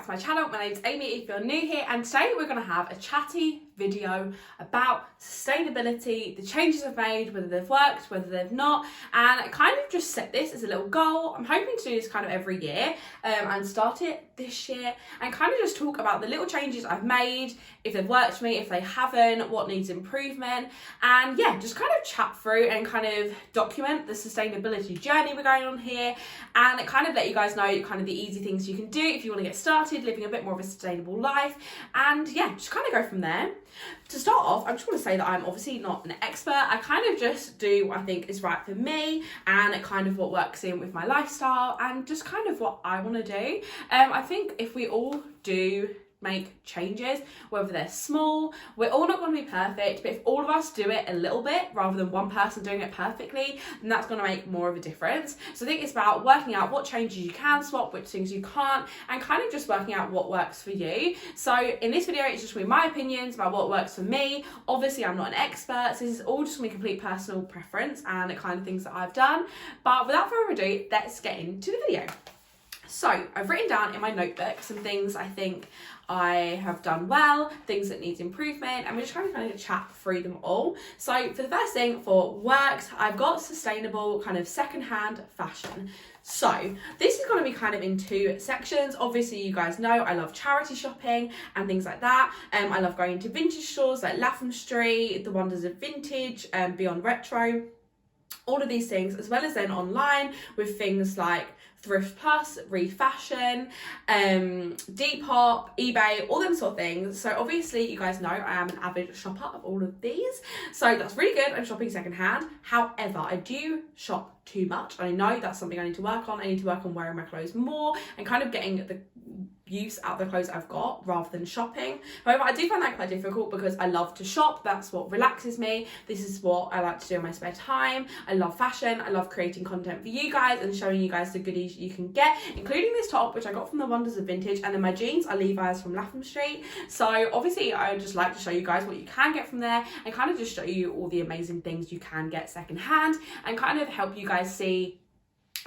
back to my channel. My name's Amy if you're new here, and today we're going to have a chatty video about sustainability, the changes I've made, whether they've worked, whether they've not, and I kind of just set this as a little goal. I'm hoping to do this kind of every year and start it this year and kind of just talk about the little changes I've made, if they've worked for me, if they haven't, what needs improvement, and yeah, just kind of chat through and kind of document the sustainability journey we're going on here, and kind of let you guys know kind of the easy things you can do if you want to get started living a bit more of a sustainable life, and yeah, just kind of go from there. To start off, I just want to say that I'm obviously not an expert. I kind of just do what I think is right for me and kind of what works in with my lifestyle and just kind of what I want to do. I think if we all do make changes, whether they're small, we're all not going to be perfect, but if all of us do it a little bit rather than one person doing it perfectly, then that's going to make more of a difference. So I think it's about working out what changes you can swap, which things you can't, and kind of just working out what works for you. So in this video, it's just going to be my opinions about what works for me. Obviously, I'm not an expert, so this is all just going to be complete personal preference and the kind of things that I've done. But without further ado, let's get into the video. So I've written down in my notebook some things I think I have done well, things that need improvement, and we're just trying to kind of chat through them all. So for the first thing for works, I've got sustainable kind of secondhand fashion. So this is going to be kind of in two sections. Obviously, you guys know I love charity shopping and things like that. I love going to vintage stores like Latham Street, the Wonders of Vintage, Beyond Retro, all of these things, as well as then online with things like Thrift Plus, Refashion, Depop, eBay, all them sort of things. So obviously you guys know I am an avid shopper of all of these. So that's really good. I'm shopping secondhand. However, I do shop too much. I know that's something I need to work on. I need to work on wearing my clothes more and kind of getting the use out of the clothes I've got rather than shopping. However, I do find that quite difficult because I love to shop. That's what relaxes me. This is what I like to do in my spare time. I love fashion. I love creating content for you guys and showing you guys the goodies you can get, including this top, which I got from the Wonders of Vintage, and then my jeans are Levi's from Latham Street. So obviously I just like to show you guys what you can get from there and kind of just show you all the amazing things you can get secondhand and kind of help you guys see,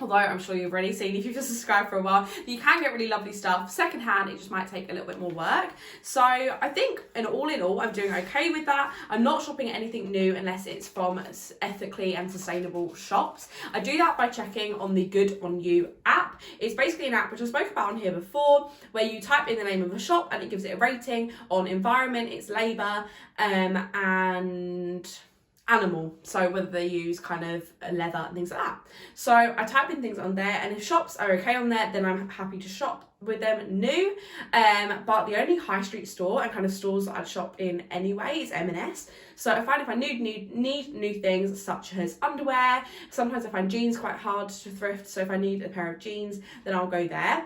although I'm sure you've already seen if you've just subscribed for a while, you can get really lovely stuff secondhand. It just might take a little bit more work. So I think in all, I'm doing okay with that. I'm not shopping anything new unless it's from ethically and sustainable shops. I do that by checking on the Good On You app. It's basically an app which I spoke about on here before, where you type in the name of a shop and it gives it a rating on environment, its labour, and animal, so whether they use kind of leather and things like that. So I type in things on there, and if shops are okay on there, then I'm happy to shop with them new. But the only high street store and kind of stores that I'd shop in anyway is M&S. So I find if I need new things such as underwear, sometimes I find jeans quite hard to thrift, so if I need a pair of jeans, then I'll go there.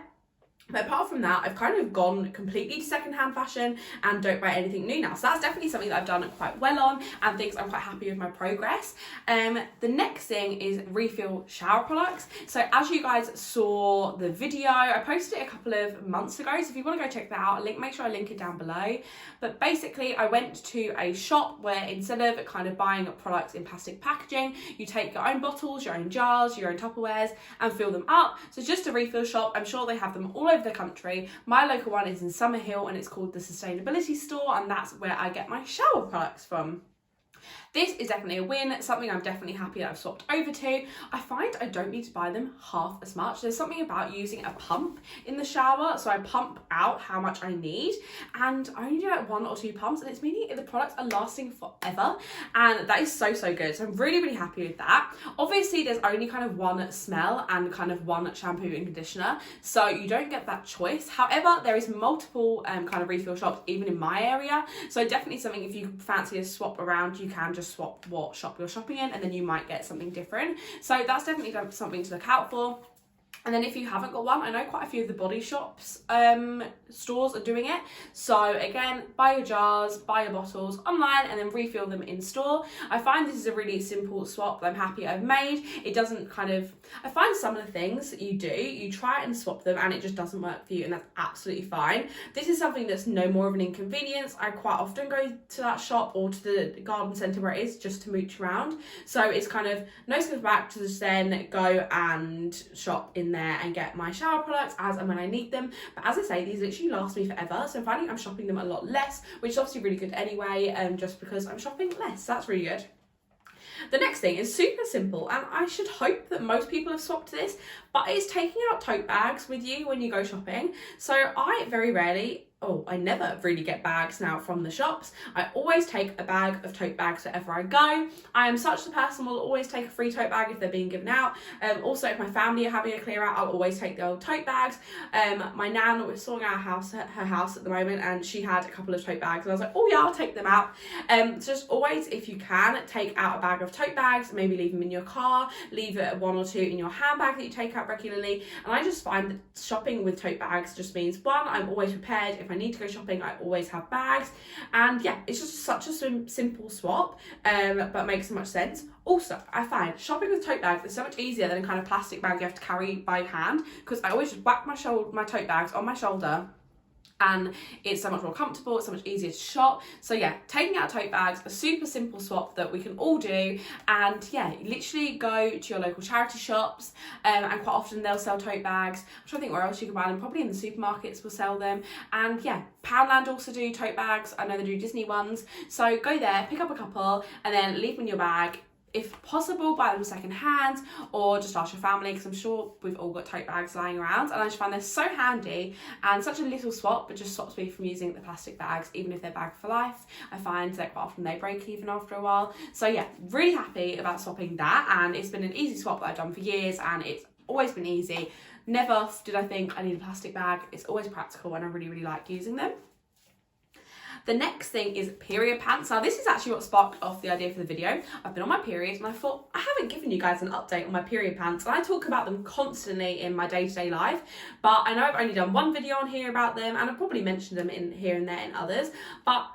But apart from that, I've kind of gone completely to secondhand fashion and don't buy anything new now. So that's definitely something that I've done quite well on and things I'm quite happy with my progress. The next thing is refill shower products. So as you guys saw the video, I posted it a couple of months ago. So if you want to go check that out, make sure I link it down below. But basically I went to a shop where instead of kind of buying products in plastic packaging, you take your own bottles, your own jars, your own Tupperwares and fill them up. So it's just a refill shop. I'm sure they have them all over the country. My local one is in Summerhill and it's called the Sustainability Store, and that's where I get my shower products from. This is definitely a win, something I'm definitely happy that I've swapped over to. I find I don't need to buy them half as much. There's something about using a pump in the shower, so I pump out how much I need, and I only do like 1 or 2 pumps, and it's meaning the products are lasting forever, and that is so good. So I'm really happy with that. Obviously, there's only kind of one smell and kind of one shampoo and conditioner, so you don't get that choice. However, there is multiple kind of refill shops even in my area, so definitely something if you fancy a swap around, you can just swap what shop you're shopping in and then you might get something different. So that's definitely something to look out for. And then if you haven't got one, I know quite a few of the body shops stores are doing it. So again, buy your jars, buy your bottles online and then refill them in store. I find this is a really simple swap that I'm happy I've made. It doesn't kind of, I find some of the things that you try and swap them and it just doesn't work for you, and that's absolutely fine. This is something that's no more of an inconvenience. I quite often go to that shop or to the garden centre where it is just to mooch around. So it's kind of no skips back to just then go and shop in in there and get my shower products as and when I need them. But as I say, these literally last me forever, so I'm finding I'm shopping them a lot less, which is obviously really good anyway, just because I'm shopping less. So that's really good. The next thing is super simple, and I should hope that most people have swapped this, but it's taking out tote bags with you when you go shopping. So I very rarely, I never really get bags now from the shops. I always take a bag of tote bags wherever I go. I am such the person who will always take a free tote bag if they're being given out. Also, if my family are having a clear out, I'll always take the old tote bags. My nan was sorting out her house at the moment, and she had a couple of tote bags, and I was like, oh yeah, I'll take them out. So just always, if you can, take out a bag of tote bags, maybe leave them in your car, leave it 1 or 2 in your handbag that you take out regularly. And I just find that shopping with tote bags just means, one, I'm always prepared. If I need to go shopping, I always have bags, and yeah, it's just such a simple swap, but makes so much sense. Also, I find shopping with tote bags is so much easier than a kind of plastic bag you have to carry by hand, because I always just whack my tote bags on my shoulder, and it's so much more comfortable, it's so much easier to shop. So yeah, taking out tote bags, a super simple swap that we can all do. And yeah, literally go to your local charity shops, and quite often they'll sell tote bags. I'm trying to think where else you can buy them, probably in the supermarkets will sell them. And yeah, Poundland also do tote bags, I know they do Disney ones. So go there, pick up a couple, and then leave them in your bag. If possible, buy them second hand, or just ask your family, because I'm sure we've all got tote bags lying around. And I just find they're so handy, and such a little swap, but just stops me from using the plastic bags, even if they're bag for life. I find that quite often they break even after a while. So yeah, really happy about swapping that, and it's been an easy swap that I've done for years, and it's always been easy. Never did I think I need a plastic bag. It's always practical, and I really, really like using them. The next thing is period pants. Now this is actually what sparked off the idea for the video. I've been on my period, and I thought I haven't given you guys an update on my period pants, and I talk about them constantly in my day-to-day life, but I know I've only done one video on here about them, and I've probably mentioned them in here and there in others. But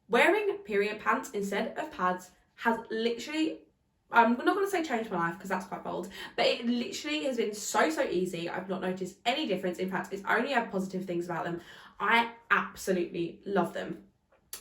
wearing period pants instead of pads has literally, I'm not going to say changed my life because that's quite bold, but it literally has been so easy. I've not noticed any difference. In fact, it's only had positive things about them. I absolutely love them.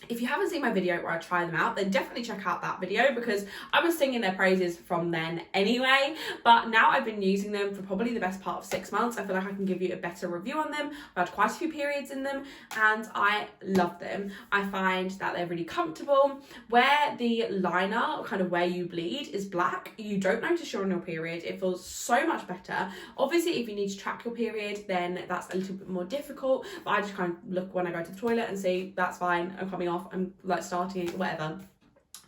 If you haven't seen my video where I try them out, then definitely check out that video, because I was singing their praises from then anyway. But now I've been using them for probably the best part of 6 months. I feel like I can give you a better review on them. I've had quite a few periods in them, and I love them. I find that they're really comfortable. Where the liner, kind of where you bleed, is black, you don't notice you're on your period. It feels so much better. Obviously, if you need to track your period, then that's a little bit more difficult, but I just kind of look when I go to the toilet and see that's fine, I'm coming off, I'm like starting, whatever.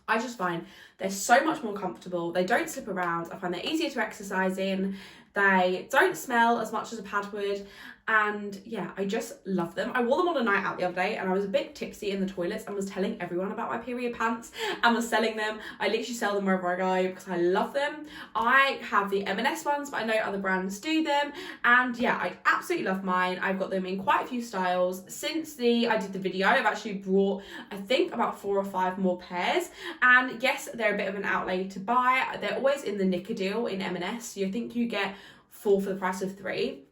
I just find they're so much more comfortable. They don't slip around. I find they're easier to exercise in. They don't smell as much as a pad would, and yeah, I just love them. I wore them on a night out the other day, and I was a bit tipsy in the toilets and was telling everyone about my period pants and was selling them. I literally sell them wherever I go because I love them. I have the M&S ones, but I know other brands do them, and yeah, I absolutely love mine. I've got them in quite a few styles. Since I did the video, I've actually brought, I think, about 4 or 5 more pairs, and yes, they're a bit of an outlay to buy. They're always in the knicker deal in M&S. You think you get 4 for the price of 3.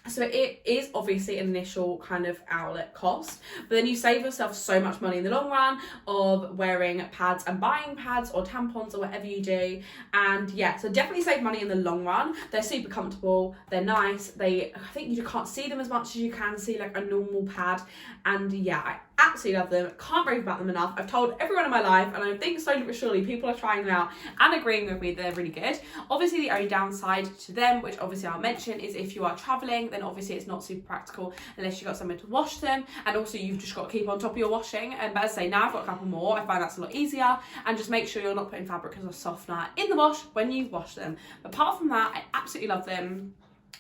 So it is obviously an initial kind of outlet cost, but then you save yourself so much money in the long run of wearing pads and buying pads or tampons or whatever you do. And yeah, so definitely save money in the long run. They're super comfortable, they're nice. I think you can't see them as much as you can see like a normal pad. And yeah, I absolutely love them. Can't rave about them enough. I've told everyone in my life, and I think slowly but surely people are trying them out and agreeing with me they're really good. Obviously, the only downside to them, which obviously I'll mention, is if you are traveling, then obviously it's not super practical unless you've got somewhere to wash them, and also you've just got to keep on top of your washing. And but as I say, now I've got a couple more, I find that's a lot easier. And just make sure you're not putting fabric as a softener in the wash when you wash them. But apart from that, I absolutely love them.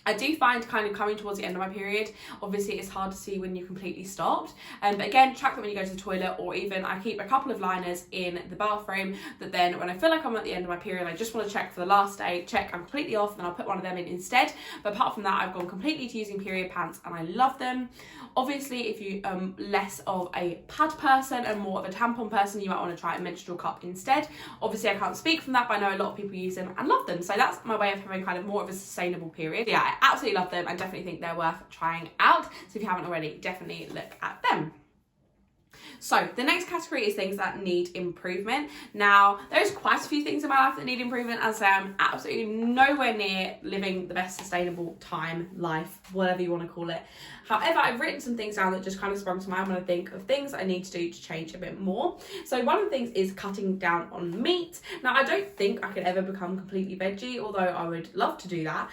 I do find kind of coming towards the end of my period, obviously it's hard to see when you completely stopped. But again, track them when you go to the toilet, or even I keep a couple of liners in the bathroom that then when I feel like I'm at the end of my period, I just want to check for the last day, check I'm completely off, then I'll put one of them in instead. But apart from that, I've gone completely to using period pants, and I love them. Obviously, if you less of a pad person and more of a tampon person, you might want to try a menstrual cup instead. Obviously, I can't speak from that, but I know a lot of people use them and love them. So that's my way of having kind of more of a sustainable period. Yeah, I absolutely love them and definitely think they're worth trying out. So if you haven't already, definitely look at them. So the next category is things that need improvement. Now, there's quite a few things in my life that need improvement. As I say, I'm absolutely nowhere near living the best sustainable time, life, whatever you want to call it. However, I've written some things down that just kind of sprung to mind when I think of things I need to do to change a bit more. So one of the things is cutting down on meat. Now, I don't think I could ever become completely veggie, although I would love to do that.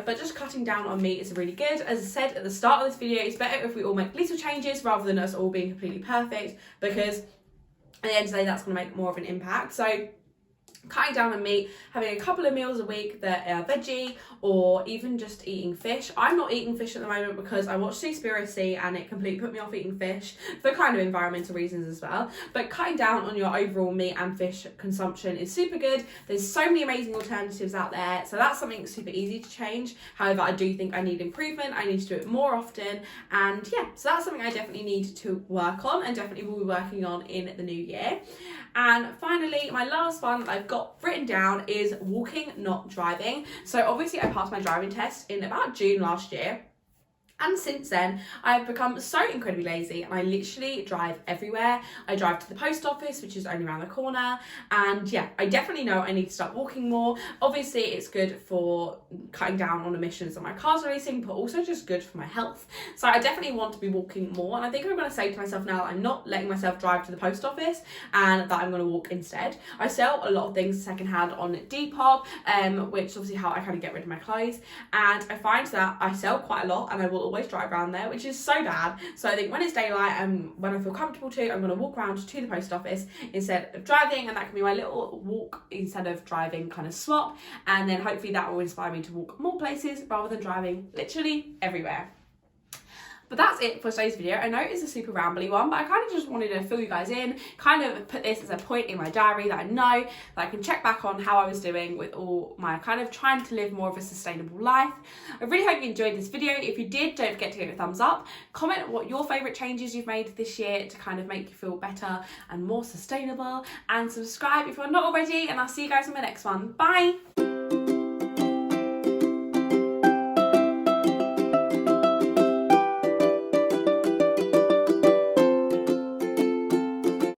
But just cutting down on meat is really good. As I said at the start of this video, it's better if we all make little changes rather than us all being completely perfect, because at the end of the day, that's going to make more of an impact. So cutting down on meat, having a couple of meals a week that are veggie, or even just eating fish. I'm not eating fish at the moment because I watched Seaspiracy and it completely put me off eating fish for kind of environmental reasons as well. But cutting down on your overall meat and fish consumption is super good. There's so many amazing alternatives out there, so that's something super easy to change. However, I do think I need improvement. I need to do it more often, and yeah, so that's something I definitely need to work on and definitely will be working on in the new year. And finally, my last one that I've got written down is walking, not driving. So obviously I passed my driving test in about June last year. And since then, I've become so incredibly lazy and I literally drive everywhere. I drive to the post office, which is only around the corner. And yeah, I definitely know I need to start walking more. Obviously, it's good for cutting down on emissions that my car's releasing, but also just good for my health. So I definitely want to be walking more. And I think I'm going to say to myself now, I'm not letting myself drive to the post office and that I'm going to walk instead. I sell a lot of things secondhand on Depop, which is obviously how I kind of get rid of my clothes. And I find that I sell quite a lot and I will always drive around there, which is so bad. So I think when it's daylight and when I feel comfortable to, I'm going to walk around to the post office instead of driving, and that can be my little walk instead of driving kind of swap, and then hopefully that will inspire me to walk more places rather than driving literally everywhere. But that's it for today's video. I know it's a super rambly one, but I kind of just wanted to fill you guys in, kind of put this as a point in my diary that I know that I can check back on how I was doing with all my kind of trying to live more of a sustainable life. I really hope you enjoyed this video. If you did, don't forget to give it a thumbs up. Comment what your favourite changes you've made this year to kind of make you feel better and more sustainable. And subscribe if you're not already, and I'll see you guys in my next one. Bye!